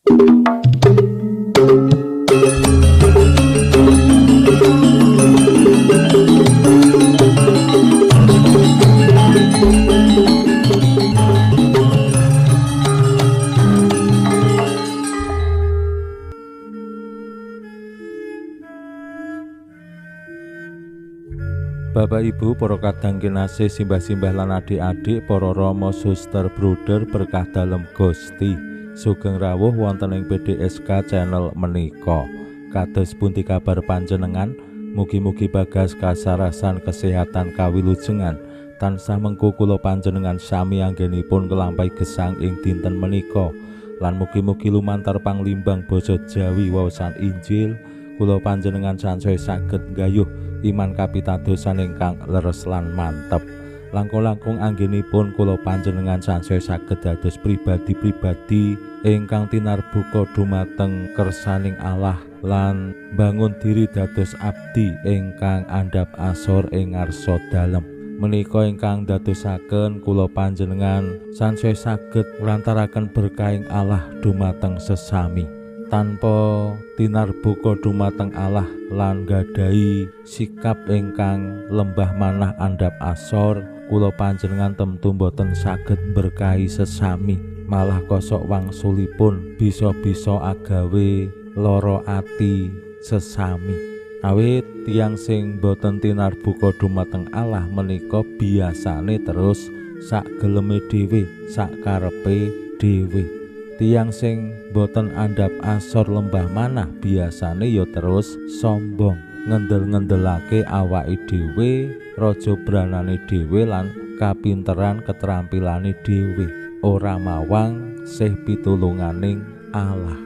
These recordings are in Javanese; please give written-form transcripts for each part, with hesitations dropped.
Bapak Ibu, para kadang kinasih, simbah-simbah lan adik-adik, para rama suster bruder berkah dalem Gusti, sugeng rawuh wonten ing PDSK channel menika. Kados pundi kabar panjenengan? Mugi-mugi bagas kasarasan kesehatan kawilujengan tansah mengku kula panjenengan sami anggenipun nglampahi gesang ing dinten menika, lan mugi-mugi lumantar panglimbang basa Jawi waosan Injil kula panjenengan sansaya saged nggayuh iman kapitadosan ingkang leres lan mantep. Langkung-langkung anggenipun kula panjenengan sansaya saged dados pribadi-pribadi ingkang tinarbuka dumateng kersaning Allah lan bangun diri dados abdi ingkang andhap asor ing ngarsa dalem. Menika ingkang dadosaken kula panjenengan sansaya saged nglantaraken berkahing Allah dumateng sesami. Tanpa tinarbuka dumateng Allah lan gadhahi sikap ingkang lembah manah andhap asor, kula panjenengan temtu boten saged berkahi sesami, malah kosok wangsulipun bisa-bisa agawe lara ati sesami. Awit tiyang sing boten tinarbuka dumateng Allah menika biasane terus sak geleme dhewe, sak karepe dhewe. Tiyang sing boten andhap asor lembah manah biasane ya terus sombong, ngendel-ngendelake awake dhewe, raja branane dhewe lan kapinteran keterampilane dhewe, ora mawang sih pitulunganing Allah.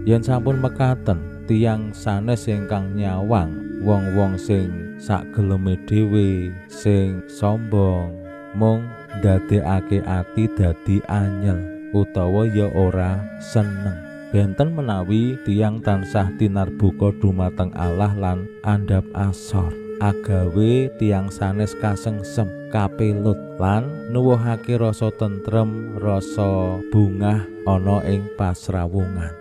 Yen sampun mekaten, tiyang sanes ingkang nyawang wong-wong sing sageleme dhewe, sing sombong, mung ndadekake ati dadi anyel utawa ya ora seneng. Benten menawi tiyang tansah tinarbuka dumateng Allah lan andhap asor, agawe tiyang sanes kasengsem, kapelut lan nuwuhake rasa tentrem, rasa bungah ana ing pasrawungan.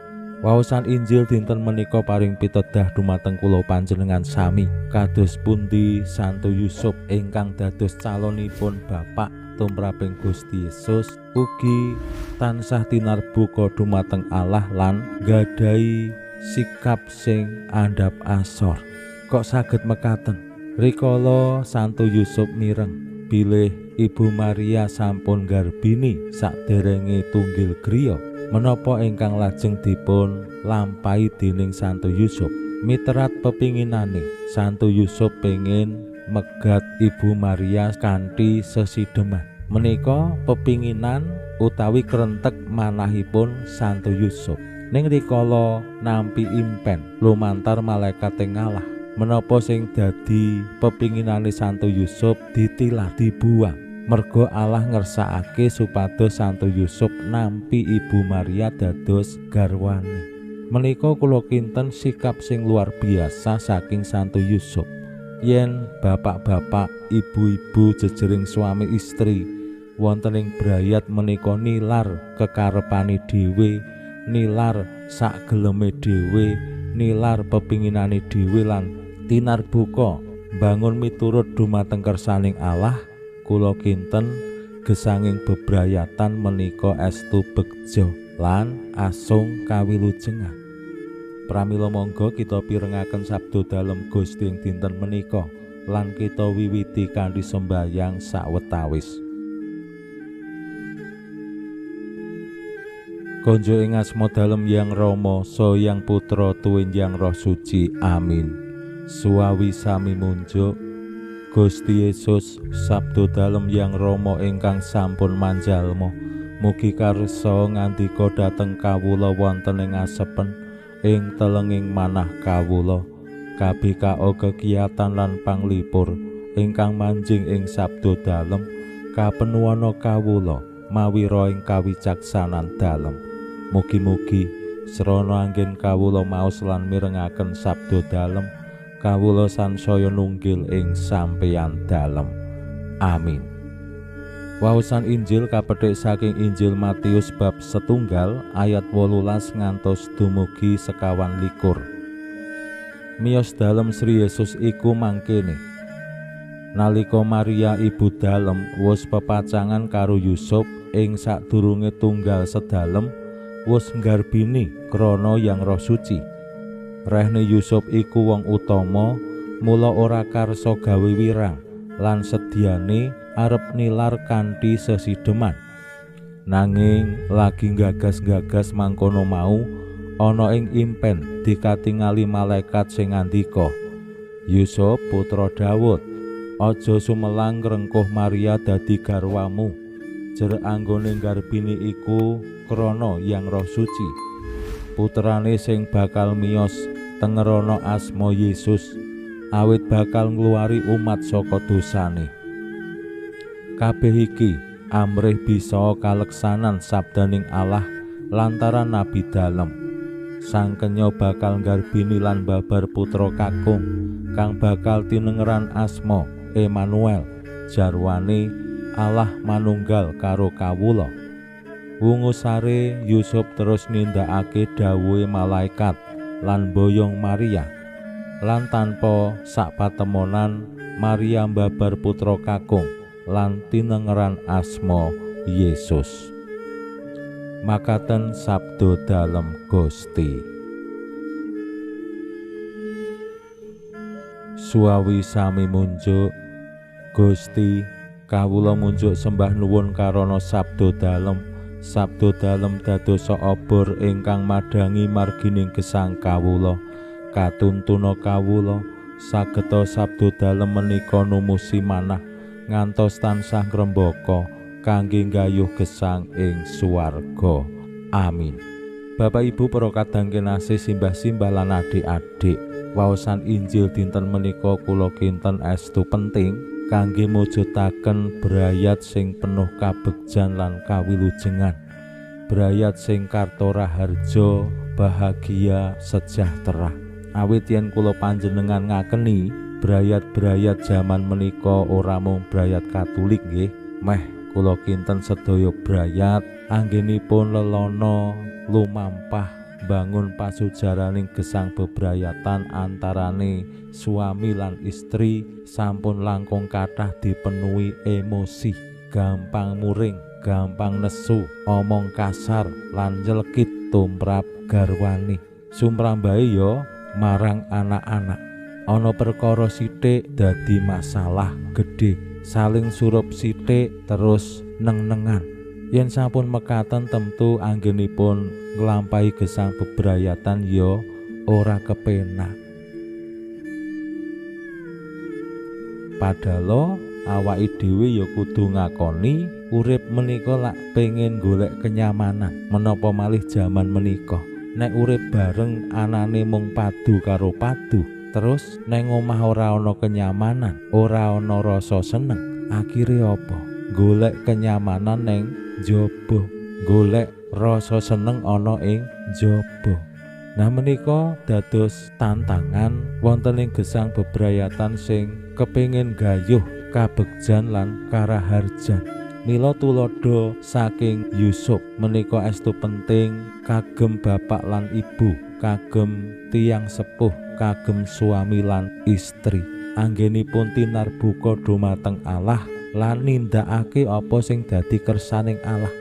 Waosan Injil dinten menika paring pitedah dumateng kula panjenengan sami, kados pundi Santo Yusuf ingkang dados calonipun bapak tumraping Gusti Yesus ugi tansah tinarbuka dumateng Allah lan gadhahi sikap sing andhap asor. Kok saged mekaten? Rikala Santo Yusuf mireng bilih Ibu Maria sampun garbini saderenge tunggil griya, menapa ingkang lajeng dipun lampahi dening Santo Yusuf? Miterat pepinginane, Santo Yusuf pengin megat Ibu Maria kanthi sesideman. Menika pepinginan utawi krentek manahipun Santo Yusuf. Ning rikala nampi impen lumantar malaikat Allah, menapa sing dadi pepinginane Santo Yusuf ditilah, dibuang. Merga Allah ngersakake supados Santo Yusuf nampi Ibu Maria dados garwane. Menika kula kinten sikap sing luar biasa saking Santo Yusuf. Yen bapak-bapak, ibu-ibu jejering suami istri wonten ing brayat menika nilar kekarepane dhewe, nilar sageleme dhewe, nilar pepinginane dhewe lan tinarbuka bangun miturut dumateng kersaning Allah, kula kinten gesanging bebrayatan menika estu begja lan asung kawilujengan. Pramila monggo kita pirengaken sabda dalem Gusti ing dinten menika lan kita wiwiti kanthi sembahyang sawetawis. Konjo ing asma dalem Yang Rama saha Yang Putra tuwin Yang Roh Suci. Amin. Suawi sami munjuk Gusti Yesus sabda dalem Yang Rama ingkang sampun manjalma, mugi karsa ngandika dhateng kawula wonten ing asepen ing telenging manah kawula, kabeh kekiyatan lan panglipur ingkang manjing ing sabda dalem kapenuwana kawula mawi roh ing kawicaksanan dalem. Mugi-mugi srana anggen kawula maos lan mirengaken sabda dalem, kawula sansaya nunggil ing sampeyan dalem. Amin. Waosan Injil kapetik saking Injil Matius bab 1 ayat 18 ngantos dumugi 21. Miyos dalem Sri Yesus iku mangkene. Nalika Maria ibu dalem wis pepacangan karo Yusuf ing sadurunge tunggal sedalem wis nggarbini krana Yang Roh Suci. Rehne Yusuf iku wong utama, mula ora karsa gawe wirang lan sediane arep nilar kanthi sesideman. Nanging lagi gagas-gagas mangkono mau ana ing impen dikatingali malaikat sing ngandika, "Yusuf putra Daud, aja sumelang ngrengkuh Maria dadi garwamu. Jer anggone nggarbini iku krana Yang Roh Suci. Putrane sing bakal miyos tengerana asma Yesus, awit bakal ngluwari umat saka dosane. Kabeh iki amrih bisa kaleksanan sabdaning Allah lantaran nabi dalem. Sang kenya bakal nggarbini lan babar putra kakung kang bakal tinengeran asma Emmanuel, jarwane Allah manunggal karo kawula." Wungu sare Yusuf terus nindakake dawuhe malaikat lan boyong Maria. Lan tanpa sakpatemonan Maria mbabar putra kakung lan tinengeran asma Yesus. Makaten sabdo dalem Gusti. Suawi sami munjuk, Gusti kawula munjuk sembah nuwun karana sabdo dalem. Sabdo dalem dadosa obor ingkang madangi margining gesang kawula. Katuntuna kawula sageta sabdo dalem menika numusi manah ngantos tansah ngrembaka kangge nggayuh gesang ing swarga. Amin. Bapak Ibu para kadang kinasih simbah-simbah lan adik-adik, waosan Injil dinten menika kula kinten estu penting kangge mujudaken brayat sing penuh kabegjan lan kawilujengan. Brayat sing karto raharja, bahagia, sejahtera. Awit yen kula panjenengan ngakeni brayat-brayat jaman menika ora mung brayat Katolik nggih, meh kula kinten sedaya brayat anggenipun lelana lumampah bangun pasujaraning gesang bebrayatan antarane suami lan istri sampun langkung kathah dipenuhi emosi, gampang muring, gampang nesu, omong kasar lan nyelekit tumrap garwani. Sumrambahe ya marang anak-anak. Ana perkara sithik dadi masalah gedhe, saling surup sithik terus neng-nengan. Yen sampun mekaten temtu anggenipun nglampahi gesang bebrayatan ya ora kepenak. Padahal awake dhewe ya kudu ngakoni urip menika lak pengen golek kenyamanan. Menapa malih jaman menika nek urip bareng anane mung padu karo padu, terus neng omah ora ana kenyamanan, ora ana rasa seneng, akhire apa? Golek kenyamanan neng njaba, golek rasa seneng ana ing njaba. Nah menika dados tantangan wonten ing gesang bebrayatan sing kepengin gayuh kabegjan lan karaharjan. Mila tulodo saking Yusuf menika estu penting kagem bapak lan ibu, kagem tiyang sepuh, kagem suami lan istri. Anggenipun tinarbuka dhumateng Allah lan nindakake apa sing dadi kersaning Allah.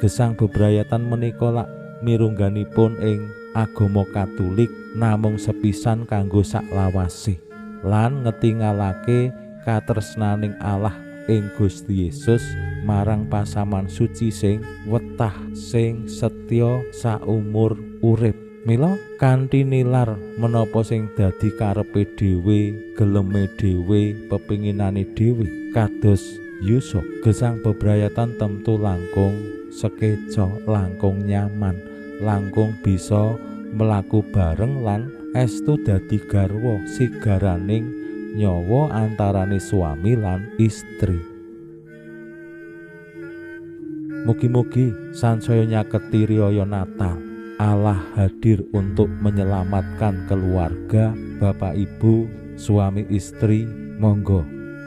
Gesang bebrayatan menika lak mirungganipun ing agama Katolik namung sepisan kanggo saklawase lan ngetingalake katresnaning Allah ing Gusti Yesus marang pasaman suci sing wetah, sing setya saumur urip. Mila kanthi nilar menapa sing dadi karepe dhewe, geleme dhewe, pepinginane dhewe. Kados Yusuf, gesang bebrayatan temtu langkung sekeca, langkung nyaman, langkung bisa mlaku bareng lan estu dadi garwa sigaraning nyawa antarane suami lan istri. Mugi-mugi sansaya nyaketi riyaya Natal, Allah hadir untuk menyelamatkan keluarga, bapak ibu, suami istri. Monggo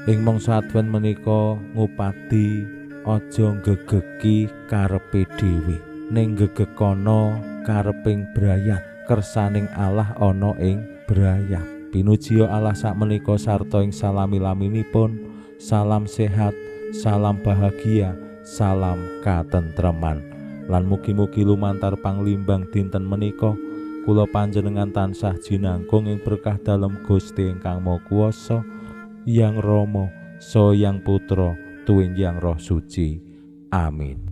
ing mangsa Advent menika ngupadi aja gegeki karepe dhewe, ning gegekono kareping brayat. Kersaning Allah ana ing brayat. Pinuji Allah sakmenika sarta ing salami-laminipun. Salam sehat, salam bahagia, salam katentreman. Lan mugi-mugi lumantar panglimbang dinten menika kula panjenengan tansah jinangkung ing berkah dalem Gusti ingkang Maha Kuwasa, Yang Rama saha Yang Putra tuwin Yang Roh Suci. Amin.